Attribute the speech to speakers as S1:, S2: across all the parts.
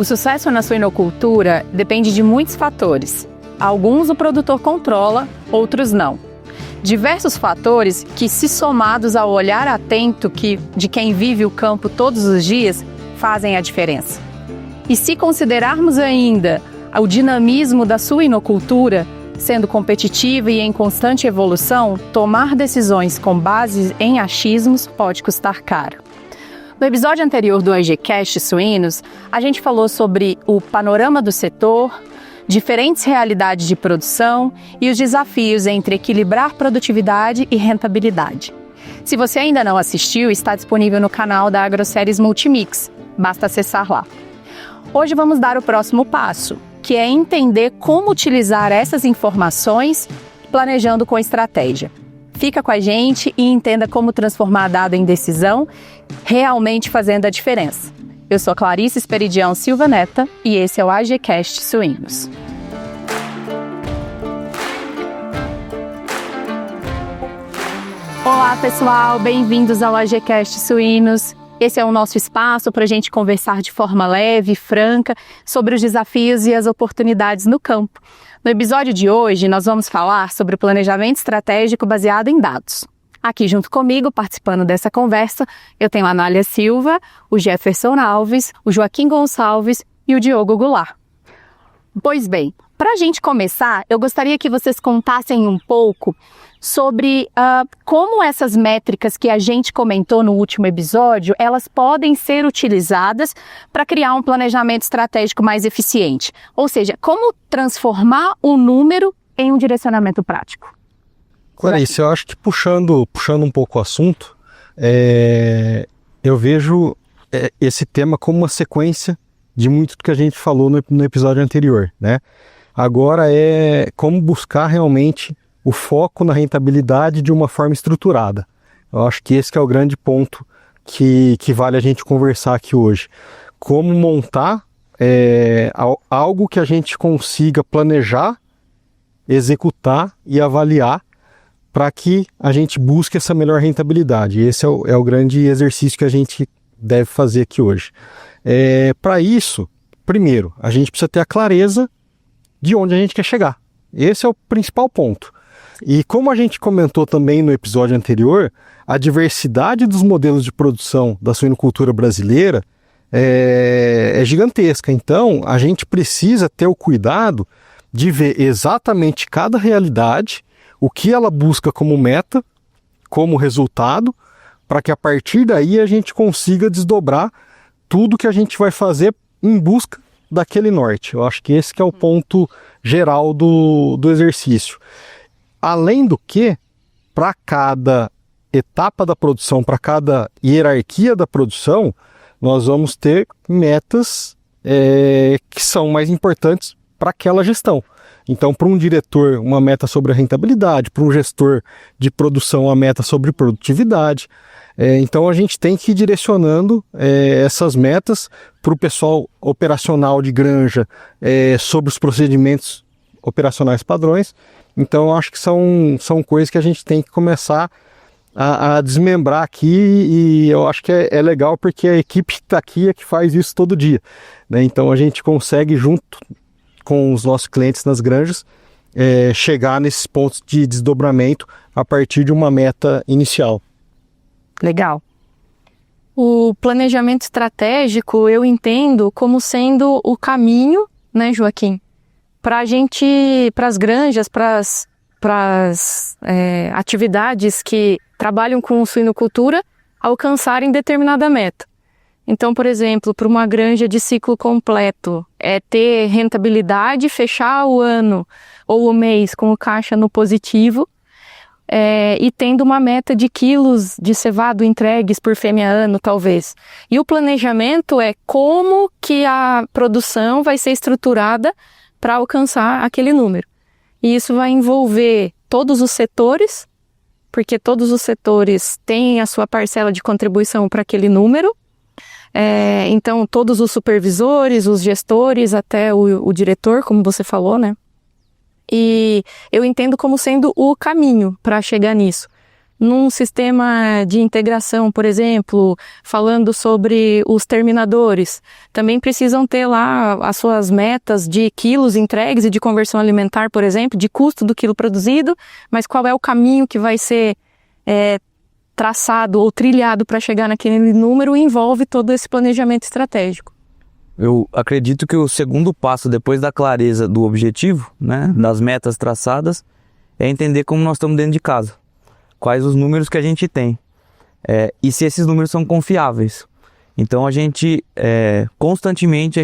S1: O sucesso na suinocultura depende de muitos fatores. Alguns o produtor controla, outros não. Diversos fatores que, se somados ao olhar atento de quem vive o campo todos os dias, fazem a diferença. E se considerarmos ainda o dinamismo da suinocultura, sendo competitiva e em constante evolução, tomar decisões com base em achismos pode custar caro. No episódio anterior do AGCast Suínos, a gente falou sobre o panorama do setor, diferentes realidades de produção e os desafios entre equilibrar produtividade e rentabilidade. Se você ainda não assistiu, está disponível no canal da Agroséries Multimix, basta acessar lá. Hoje vamos dar o próximo passo, que é entender como utilizar essas informações planejando com estratégia. Fica com a gente e entenda como transformar dado em decisão, realmente fazendo a diferença. Eu sou Clarice Esperidião Silva Neta e esse é o AGCast Suínos. Olá pessoal, bem-vindos ao AGCast Suínos. Esse é o nosso espaço para a gente conversar de forma leve e franca sobre os desafios e as oportunidades no campo. No episódio de hoje, nós vamos falar sobre o planejamento estratégico baseado em dados. Aqui junto comigo, participando dessa conversa, eu tenho a Anália Silva, o Jefferson Alves, o Joaquim Gonçalves e o Diogo Goulart. Pois bem, para a gente começar, eu gostaria que vocês contassem um pouco sobre como essas métricas que a gente comentou no último episódio, elas podem ser utilizadas para criar um planejamento estratégico mais eficiente. Ou seja, como transformar o número em um direcionamento prático.
S2: Clarice, eu acho que puxando um pouco o assunto, eu vejo esse tema como uma sequência de muito do que a gente falou no episódio anterior, né? Agora é como buscar realmente o foco na rentabilidade de uma forma estruturada. Eu acho que esse que é o grande ponto que vale a gente conversar aqui hoje. Como montar algo que a gente consiga planejar, executar e avaliar para que a gente busque essa melhor rentabilidade. Esse é o grande exercício que a gente deve fazer aqui hoje. Para isso, primeiro, a gente precisa ter a clareza de onde a gente quer chegar. Esse é o principal ponto. E como a gente comentou também no episódio anterior, a diversidade dos modelos de produção da suinocultura brasileira é gigantesca. Então, a gente precisa ter o cuidado de ver exatamente cada realidade, o que ela busca como meta, como resultado, para que a partir daí a gente consiga desdobrar tudo que a gente vai fazer em busca daquele norte. Eu acho que esse que é o ponto geral do exercício. Além do que, para cada etapa da produção, para cada hierarquia da produção, nós vamos ter metas que são mais importantes para aquela gestão. Então, para um diretor, uma meta sobre a rentabilidade, para um gestor de produção, uma meta sobre produtividade. Então, a gente tem que ir direcionando essas metas para o pessoal operacional de granja, sobre os procedimentos operacionais padrões. Então, eu acho que são coisas que a gente tem que começar a desmembrar aqui, e eu acho que é legal porque a equipe que está aqui é que faz isso todo dia, né? Então, a gente consegue, junto com os nossos clientes nas granjas, chegar nesses pontos de desdobramento a partir de uma meta inicial.
S1: Legal. O planejamento estratégico eu entendo como sendo o caminho, né, Joaquim? Para as granjas, para as atividades que trabalham com suinocultura alcançarem determinada meta. Então, por exemplo, para uma granja de ciclo completo, ter rentabilidade, fechar o ano ou o mês com o caixa no positivo, e tendo uma meta de quilos de cevado entregues por fêmea ano, talvez. E o planejamento é como que a produção vai ser estruturada para alcançar aquele número. E isso vai envolver todos os setores, porque todos os setores têm a sua parcela de contribuição para aquele número. Então, todos os supervisores, os gestores, até o diretor, como você falou, né? E eu entendo como sendo o caminho para chegar nisso. num sistema de integração, por exemplo, falando sobre os terminadores, também precisam ter lá as suas metas de quilos entregues e de conversão alimentar, por exemplo, de custo do quilo produzido, mas qual é o caminho que vai ser traçado ou trilhado para chegar naquele número envolve todo esse planejamento estratégico.
S3: Eu acredito que o segundo passo, depois da clareza do objetivo, né, das metas traçadas, é entender como nós estamos dentro de casa. Quais os números que a gente tem. E se esses números são confiáveis. Então, a gente, constantemente,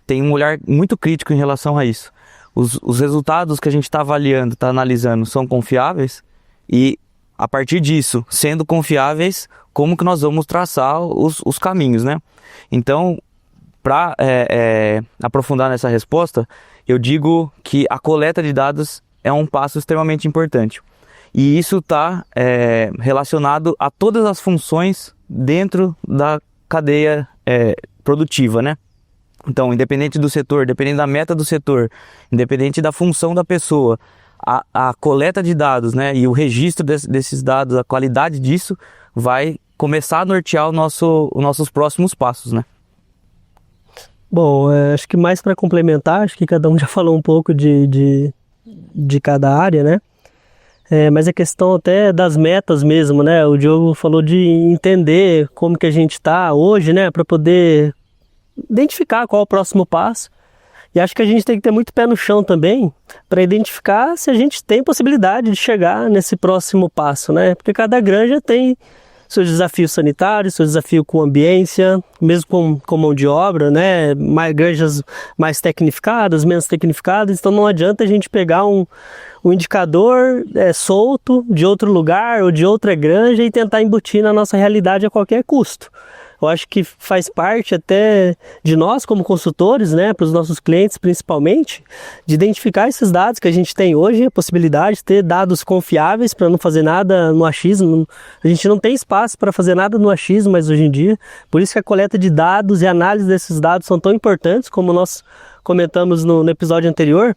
S3: tem um olhar muito crítico em relação a isso. Os resultados que a gente está avaliando, está analisando, são confiáveis? E, a partir disso, sendo confiáveis, como que nós vamos traçar os caminhos, né? Então, para aprofundar nessa resposta, eu digo que a coleta de dados é um passo extremamente importante. E isso está relacionado a todas as funções dentro da cadeia produtiva, né? Então, independente do setor, independente da meta do setor, independente da função da pessoa, a coleta de dados, né, e o registro desses dados, a qualidade disso, vai começar a nortear os nossos próximos passos, né?
S4: Bom, acho que mais para complementar, acho que cada um já falou um pouco de cada área, né? Mas a questão até das metas mesmo, né? O Diogo falou de entender como que a gente está hoje, né? Para poder identificar qual é o próximo passo. E acho que a gente tem que ter muito pé no chão também para identificar se a gente tem possibilidade de chegar nesse próximo passo, né? Porque cada granja tem seus desafios sanitários, seu desafio com ambiência, mesmo com mão de obra, né? Granjas mais tecnificadas, menos tecnificadas, então não adianta a gente pegar um indicador solto de outro lugar ou de outra granja e tentar embutir na nossa realidade a qualquer custo. Eu acho que faz parte até de nós como consultores, né, para os nossos clientes principalmente, de identificar esses dados que a gente tem hoje, a possibilidade de ter dados confiáveis para não fazer nada no achismo. A gente não tem espaço para fazer nada no achismo mais hoje em dia, por isso que a coleta de dados e a análise desses dados são tão importantes, como nós comentamos no episódio anterior,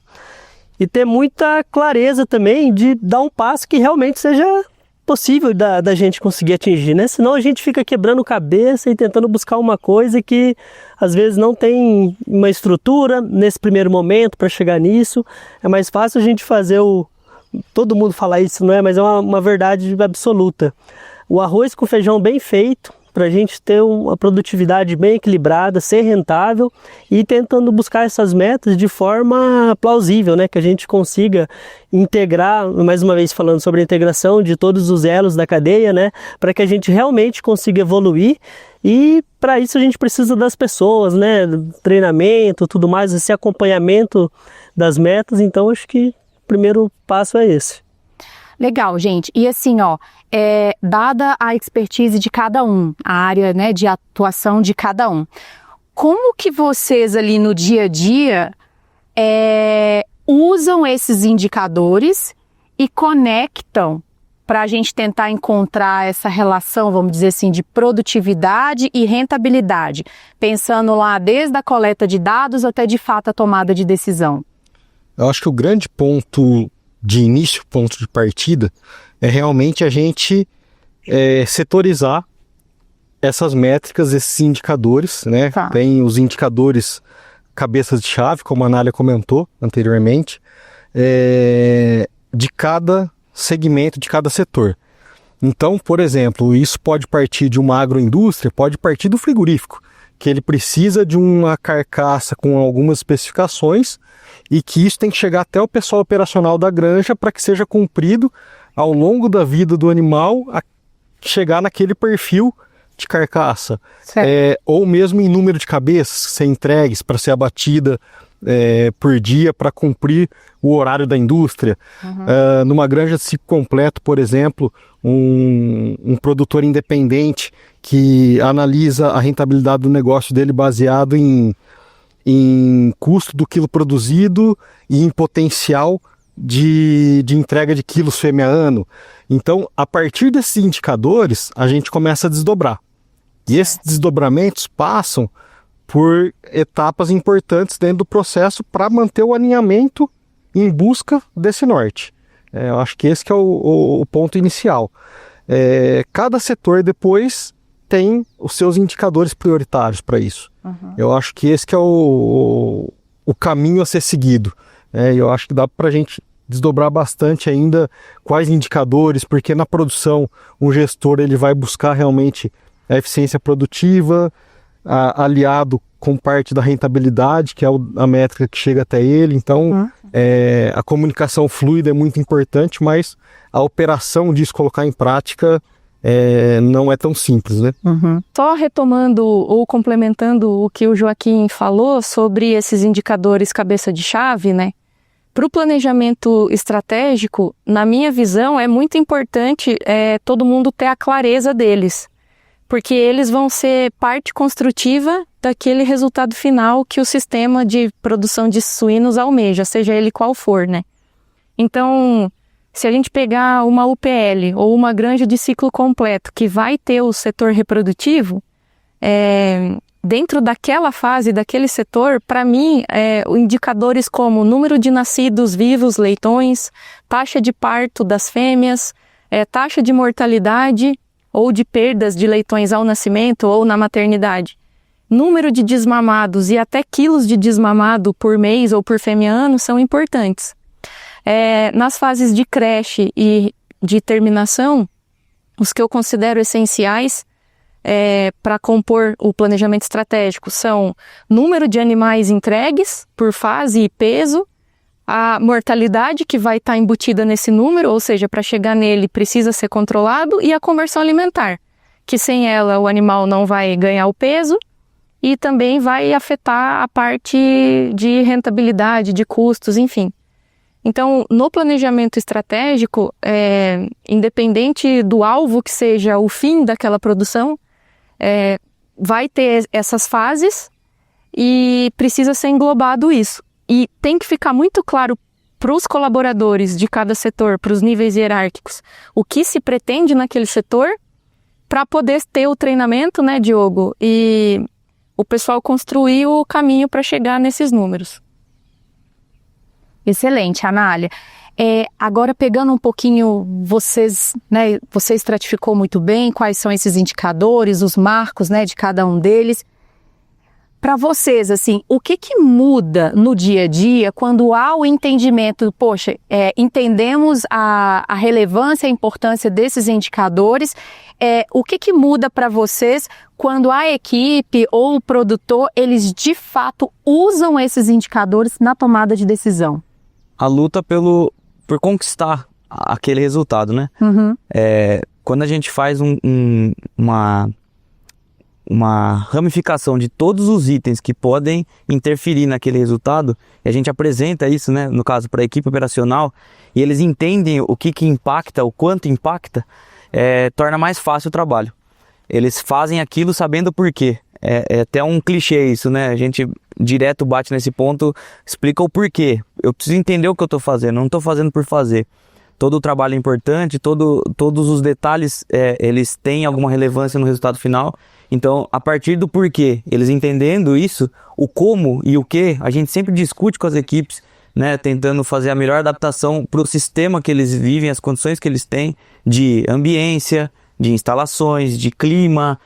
S4: e ter muita clareza também de dar um passo que realmente seja possível da gente conseguir atingir, né? Senão a gente fica quebrando cabeça e tentando buscar uma coisa que às vezes não tem uma estrutura nesse primeiro momento para chegar nisso. É mais fácil a gente fazer todo mundo fala isso, não é? Mas é uma verdade absoluta. O arroz com feijão bem feito, para a gente ter uma produtividade bem equilibrada, ser rentável e tentando buscar essas metas de forma plausível, né? Que a gente consiga integrar, mais uma vez falando sobre a integração de todos os elos da cadeia, né? Para que a gente realmente consiga evoluir e para isso a gente precisa das pessoas, né? Treinamento, tudo mais, esse acompanhamento das metas, então acho que o primeiro passo é esse.
S1: Legal, gente. E assim, dada a expertise de cada um, a área, né, de atuação de cada um, como que vocês ali no dia a dia usam esses indicadores e conectam para a gente tentar encontrar essa relação, vamos dizer assim, de produtividade e rentabilidade, pensando lá desde a coleta de dados até de fato a tomada de decisão?
S2: Eu acho que o grande ponto de início, ponto de partida, é realmente a gente setorizar essas métricas, esses indicadores, né?
S1: Tá.
S2: Tem os indicadores cabeças de chave, como a Anália comentou anteriormente, de cada segmento, de cada setor. Então, por exemplo, isso pode partir de uma agroindústria, pode partir do frigorífico, que ele precisa de uma carcaça com algumas especificações e que isso tem que chegar até o pessoal operacional da granja para que seja cumprido ao longo da vida do animal a chegar naquele perfil de carcaça. Ou mesmo em número de cabeças ser entregues para ser abatida por dia para cumprir o horário da indústria. Numa granja de ciclo completo, por exemplo, um produtor independente que analisa a rentabilidade do negócio dele baseado em custo do quilo produzido e em potencial de entrega de quilos fêmea ano. Então, a partir desses indicadores, a gente começa a desdobrar. E esses desdobramentos passam por etapas importantes dentro do processo para manter o alinhamento em busca desse norte. Eu acho que esse que é o ponto inicial. Cada setor depois tem os seus indicadores prioritários para isso. Eu acho que esse que é o caminho a ser seguido. Eu acho que dá para a gente desdobrar bastante ainda quais indicadores, porque na produção o gestor ele vai buscar realmente a eficiência produtiva, aliado com parte da rentabilidade, que é a métrica que chega até ele. Então, a comunicação fluida é muito importante, mas a operação disso, colocar em prática, não é tão simples, né?
S1: Só retomando ou complementando o que o Joaquim falou sobre esses indicadores cabeça de chave, né? Para o planejamento estratégico, na minha visão, é muito importante todo mundo ter a clareza deles, porque eles vão ser parte construtiva daquele resultado final que o sistema de produção de suínos almeja, seja ele qual for, né? Então, se a gente pegar uma UPL ou uma granja de ciclo completo que vai ter o setor reprodutivo, dentro daquela fase, daquele setor, para mim, indicadores como número de nascidos vivos, leitões, taxa de parto das fêmeas, taxa de mortalidade ou de perdas de leitões ao nascimento ou na maternidade, número de desmamados e até quilos de desmamado por mês ou por fêmea ano são importantes. Nas fases de creche e de terminação, os que eu considero essenciais para compor o planejamento estratégico são número de animais entregues por fase e peso, a mortalidade que vai estar embutida nesse número, ou seja, para chegar nele precisa ser controlado, e a conversão alimentar, que sem ela o animal não vai ganhar o peso e também vai afetar a parte de rentabilidade, de custos, enfim. Então, no planejamento estratégico, independente do alvo que seja o fim daquela produção, vai ter essas fases e precisa ser englobado isso. E tem que ficar muito claro para os colaboradores de cada setor, para os níveis hierárquicos, o que se pretende naquele setor para poder ter o treinamento, né, Diogo? E o pessoal construir o caminho para chegar nesses números.
S5: Excelente, Anália. Agora pegando um pouquinho vocês, né, você estratificou muito bem quais são esses indicadores, os marcos, né, de cada um deles. Para vocês, assim, o que muda no dia a dia quando há o entendimento, poxa, entendemos a relevância e a importância desses indicadores, o que muda para vocês quando a equipe ou o produtor, eles de fato usam esses indicadores na tomada de decisão?
S3: A luta por conquistar aquele resultado, né? Quando a gente faz uma ramificação de todos os itens que podem interferir naquele resultado, e a gente apresenta isso, né, no caso para a equipe operacional, e eles entendem o que impacta, o quanto impacta, torna mais fácil o trabalho. Eles fazem aquilo sabendo o porquê. É até um clichê isso, né? A gente direto bate nesse ponto, explica o porquê. Eu preciso entender o que eu estou fazendo, não estou fazendo por fazer. Todo o trabalho é importante, todos os detalhes, eles têm alguma relevância no resultado final. Então, a partir do porquê, eles entendendo isso, o como e o que, a gente sempre discute com as equipes, né, tentando fazer a melhor adaptação para o sistema que eles vivem, as condições que eles têm de ambiência, de instalações, de clima,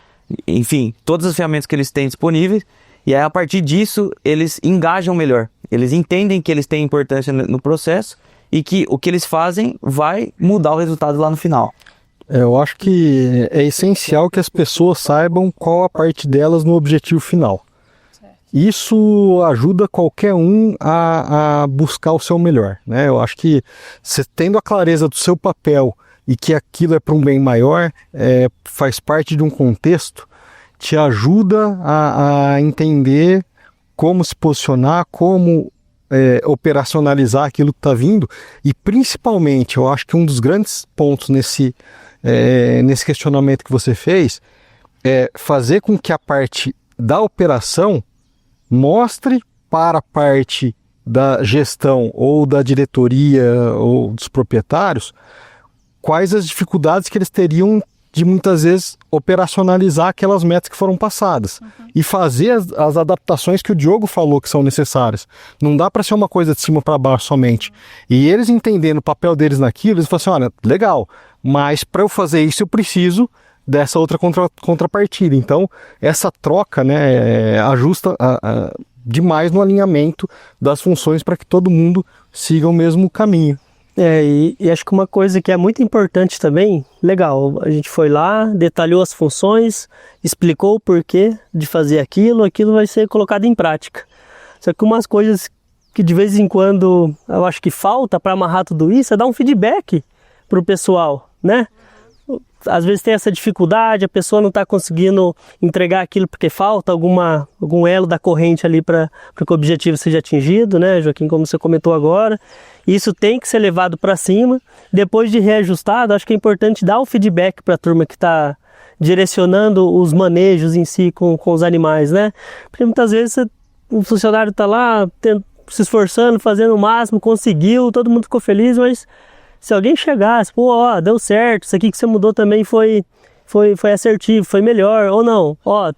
S3: enfim, todas as ferramentas que eles têm disponíveis. E aí, a partir disso, eles engajam melhor. Eles entendem que eles têm importância no processo e que o que eles fazem vai mudar o resultado lá no final.
S2: Eu acho que é essencial que as pessoas saibam qual a parte delas no objetivo final. Isso ajuda qualquer um a buscar o seu melhor, né? Eu acho que você tendo a clareza do seu papel e que aquilo é para um bem maior, faz parte de um contexto, te ajuda a entender como se posicionar, como operacionalizar aquilo que está vindo, e principalmente, eu acho que um dos grandes pontos nesse questionamento que você fez é fazer com que a parte da operação mostre para a parte da gestão ou da diretoria ou dos proprietários quais as dificuldades que eles teriam de muitas vezes operacionalizar aquelas metas que foram passadas e fazer as adaptações que o Diogo falou que são necessárias. Não dá para ser uma coisa de cima para baixo somente. E eles entendendo o papel deles naquilo, eles falam assim, olha, legal, mas para eu fazer isso eu preciso dessa outra contrapartida. Então, essa troca, né, ajusta demais no alinhamento das funções para que todo mundo siga o mesmo caminho.
S4: E acho que uma coisa que é muito importante também, legal, a gente foi lá, detalhou as funções, explicou o porquê de fazer aquilo vai ser colocado em prática. Só que umas coisas que de vez em quando eu acho que falta para amarrar tudo isso é dar um feedback para o pessoal, né? Às vezes tem essa dificuldade, a pessoa não está conseguindo entregar aquilo porque falta algum elo da corrente ali para que o objetivo seja atingido, né, Joaquim, como você comentou agora. Isso tem que ser levado para cima. Depois de reajustado, acho que é importante dar o feedback para a turma que está direcionando os manejos em si com os animais, né? Porque muitas vezes o funcionário está lá se esforçando, fazendo o máximo, conseguiu, todo mundo ficou feliz, mas se alguém chegasse, pô, ó, deu certo, isso aqui que você mudou também foi assertivo, foi melhor, ou não, ó,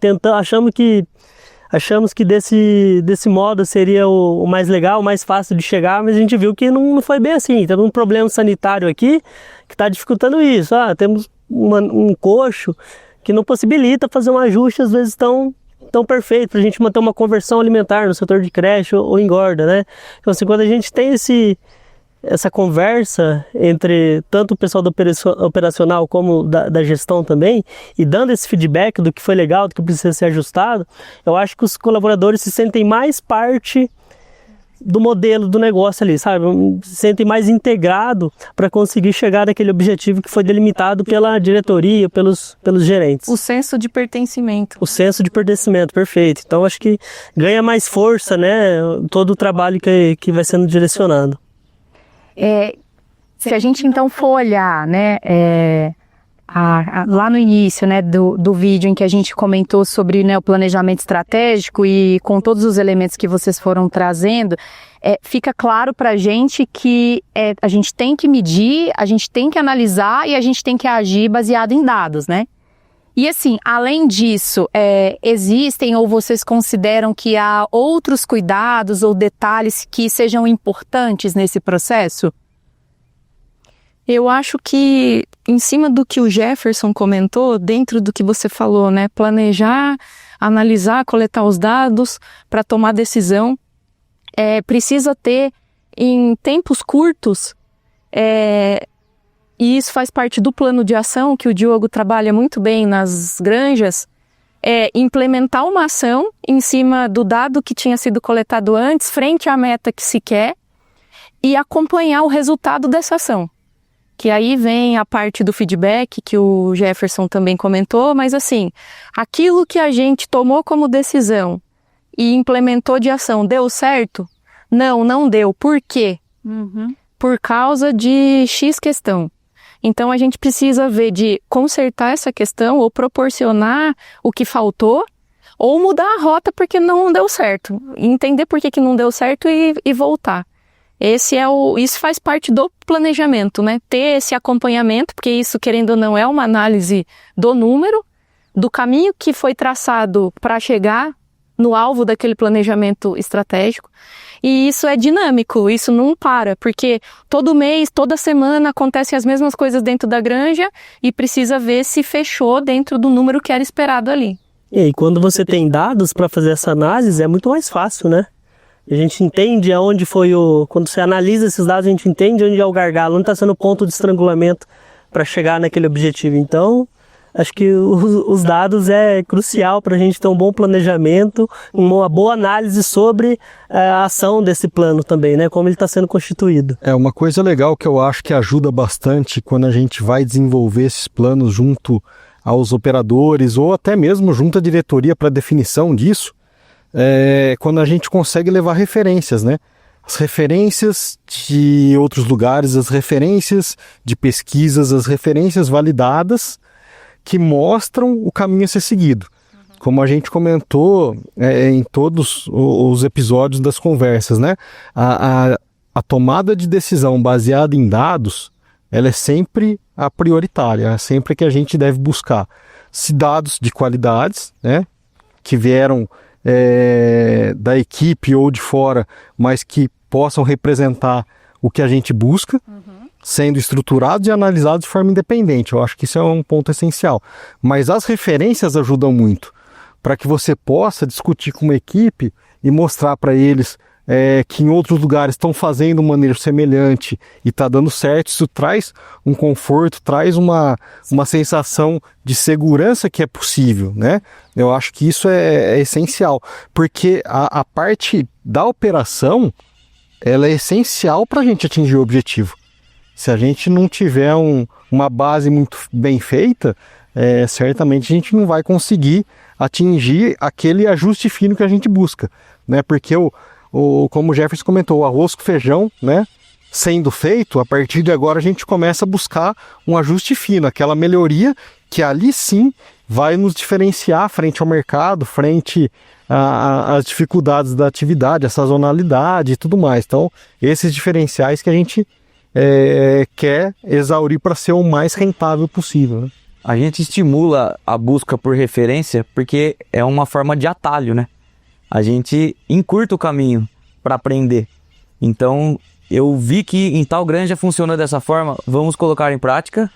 S4: achamos que desse modo seria o mais legal, o mais fácil de chegar, mas a gente viu que não foi bem assim, temos um problema sanitário aqui que está dificultando isso, temos um coxo que não possibilita fazer um ajuste às vezes tão perfeito para a gente manter uma conversão alimentar no setor de creche ou engorda, né? Então assim, quando a gente tem essa conversa entre tanto o pessoal do operacional como da gestão também, e dando esse feedback do que foi legal, do que precisa ser ajustado, eu acho que os colaboradores se sentem mais parte do modelo do negócio ali, sabe? Se sentem mais integrado para conseguir chegar naquele objetivo que foi delimitado pela diretoria, pelos gerentes.
S1: O senso de pertencimento.
S4: O senso de pertencimento, perfeito. Então acho que ganha mais força, né? Todo o trabalho que vai sendo direcionado.
S5: Se a gente então for olhar, né, lá no início, né, do vídeo em que a gente comentou sobre, né, o planejamento estratégico e com todos os elementos que vocês foram trazendo, fica claro para a gente que a gente tem que medir, a gente tem que analisar e a gente tem que agir baseado em dados, né? E assim, além disso, existem ou vocês consideram que há outros cuidados ou detalhes que sejam importantes nesse processo?
S1: Eu acho que, em cima do que o Jefferson comentou, dentro do que você falou, né, planejar, analisar, coletar os dados para tomar decisão, precisa ter em tempos curtos, e isso faz parte do plano de ação que o Diogo trabalha muito bem nas granjas, implementar uma ação em cima do dado que tinha sido coletado antes, frente à meta que se quer, e acompanhar o resultado dessa ação. Que aí vem a parte do feedback que o Jefferson também comentou, mas assim, aquilo que a gente tomou como decisão e implementou de ação, deu certo? Não deu. Por quê? Por causa de X questão. Então a gente precisa ver de consertar essa questão ou proporcionar o que faltou ou mudar a rota porque não deu certo. Entender por que não deu certo e voltar. Isso faz parte do planejamento, né? Ter esse acompanhamento, porque isso, querendo ou não, é uma análise do número, do caminho que foi traçado para chegar no alvo daquele planejamento estratégico. E isso é dinâmico, isso não para, porque todo mês, toda semana acontecem as mesmas coisas dentro da granja e precisa ver se fechou dentro do número que era esperado ali.
S4: E aí, quando você tem dados para fazer essa análise, é muito mais fácil, né? A gente entende aonde foi quando você analisa esses dados, a gente entende onde é o gargalo, onde está sendo o ponto de estrangulamento para chegar naquele objetivo. Então, acho que os dados é crucial para a gente ter um bom planejamento, uma boa análise sobre a ação desse plano também, né? Como ele está sendo constituído.
S2: Uma coisa legal que eu acho que ajuda bastante quando a gente vai desenvolver esses planos junto aos operadores ou até mesmo junto à diretoria para definição disso, quando a gente consegue levar referências, né? As referências de outros lugares, as referências de pesquisas, as referências validadas que mostram o caminho a ser seguido. Como a gente comentou em todos os episódios das conversas, né? A tomada de decisão baseada em dados, ela é sempre a prioritária, é sempre que a gente deve buscar dados de qualidades, né, que vieram da equipe ou de fora, mas que possam representar o que a gente busca, sendo estruturados e analisados de forma independente. Eu acho que isso é um ponto essencial. Mas as referências ajudam muito, para que você possa discutir com uma equipe e mostrar para eles que em outros lugares estão fazendo um manejo semelhante e está dando certo. Isso traz um conforto, traz uma sensação de segurança que é possível, né? Eu acho que isso é essencial, porque a parte da operação, ela é essencial para a gente atingir o objetivo. Se a gente não tiver uma base muito bem feita, certamente a gente não vai conseguir atingir aquele ajuste fino que a gente busca, né? Porque como o Jefferson comentou, o arroz com feijão, né, sendo feito, a partir de agora a gente começa a buscar um ajuste fino, aquela melhoria que ali sim vai nos diferenciar frente ao mercado, frente às dificuldades da atividade, a sazonalidade e tudo mais. Então, esses diferenciais que a gente quer exaurir para ser o mais rentável possível, né?
S3: A gente estimula a busca por referência porque é uma forma de atalho, né? A gente encurta o caminho para aprender. Então, eu vi que em tal granja funciona dessa forma, vamos colocar em prática.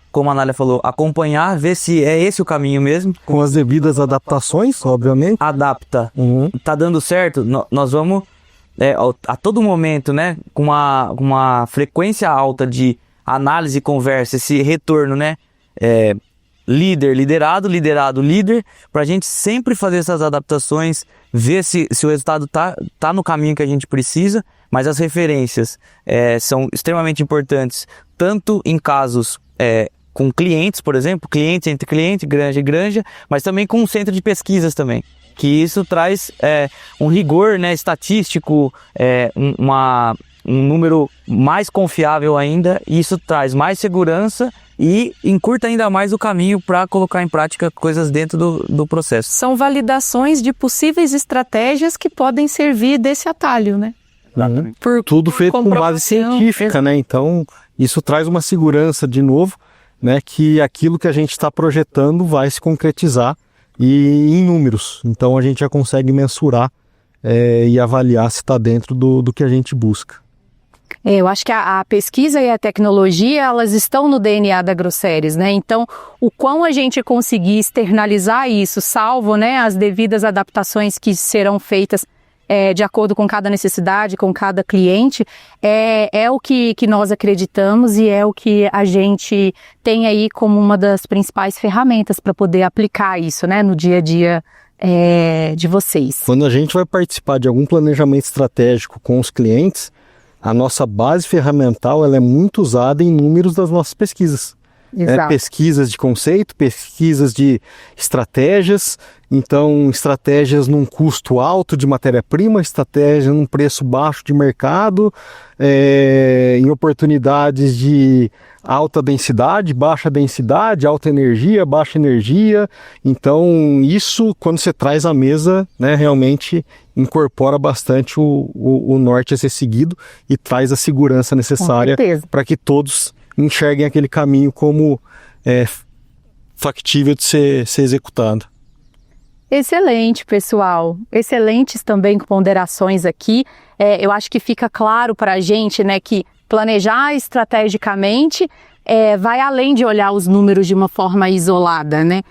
S3: Como a Anália falou, acompanhar, ver se é esse o caminho mesmo.
S2: Com as devidas adaptações, obviamente.
S3: Adapta. Tá dando certo? Nós vamos, a todo momento, né, com uma frequência alta de análise e conversa, esse retorno, né? Líder, liderado, líder, para a gente sempre fazer essas adaptações, ver se o resultado tá no caminho que a gente precisa, mas as referências são extremamente importantes, tanto em casos com clientes, por exemplo, clientes entre cliente, granja e granja, mas também com um centro de pesquisas também, que isso traz um rigor, né, estatístico, um número mais confiável ainda, e isso traz mais segurança e encurta ainda mais o caminho para colocar em prática coisas dentro do processo.
S5: São validações de possíveis estratégias que podem servir desse atalho, né?
S2: Tudo feito com base científica, né? Então, isso traz uma segurança, de novo, né, que aquilo que a gente está projetando vai se concretizar e em números. Então, a gente já consegue mensurar e avaliar se está dentro do que a gente busca.
S5: Eu acho que a pesquisa e a tecnologia, elas estão no DNA da Agroceres, né? Então, o quão a gente conseguir externalizar isso, salvo, né, as devidas adaptações que serão feitas de acordo com cada necessidade, com cada cliente, é o que nós acreditamos e é o que a gente tem aí como uma das principais ferramentas para poder aplicar isso, né, no dia a dia de vocês.
S2: Quando a gente vai participar de algum planejamento estratégico com os clientes, a nossa base ferramental ela é muito usada em números das nossas pesquisas. Pesquisas de conceito, pesquisas de estratégias, então estratégias num custo alto de matéria-prima, estratégia num preço baixo de mercado, em oportunidades de alta densidade, baixa densidade, alta energia, baixa energia. Então isso, quando você traz à mesa, né, realmente incorpora bastante o norte a ser seguido e traz a segurança necessária para que todos enxerguem aquele caminho como factível de ser executado.
S5: Excelente, pessoal. Excelentes também ponderações aqui. Eu acho que fica claro para a gente, né, que planejar estrategicamente vai além de olhar os números de uma forma isolada, né?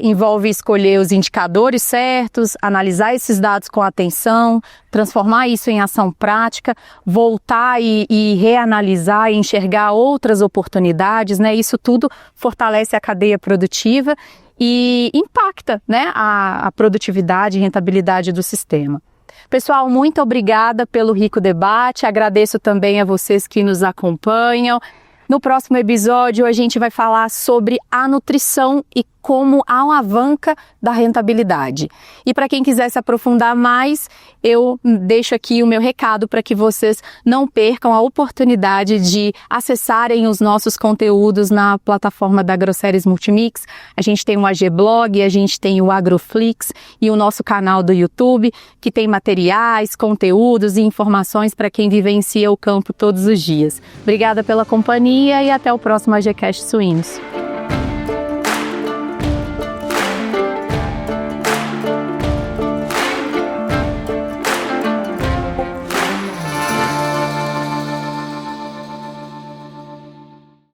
S5: Envolve escolher os indicadores certos, analisar esses dados com atenção, transformar isso em ação prática, voltar e reanalisar e enxergar outras oportunidades, né? Isso tudo fortalece a cadeia produtiva e impacta, né, a produtividade e rentabilidade do sistema. Pessoal, muito obrigada pelo rico debate, agradeço também a vocês que nos acompanham. No próximo episódio, a gente vai falar sobre a nutrição e como alavanca da rentabilidade. E para quem quiser se aprofundar mais, eu deixo aqui o meu recado para que vocês não percam a oportunidade de acessarem os nossos conteúdos na plataforma da Agroséries Multimix. A gente tem o AG Blog, a gente tem o Agroflix e o nosso canal do YouTube, que tem materiais, conteúdos e informações para quem vivencia o campo todos os dias. Obrigada pela companhia e até o próximo AGCast Suínos.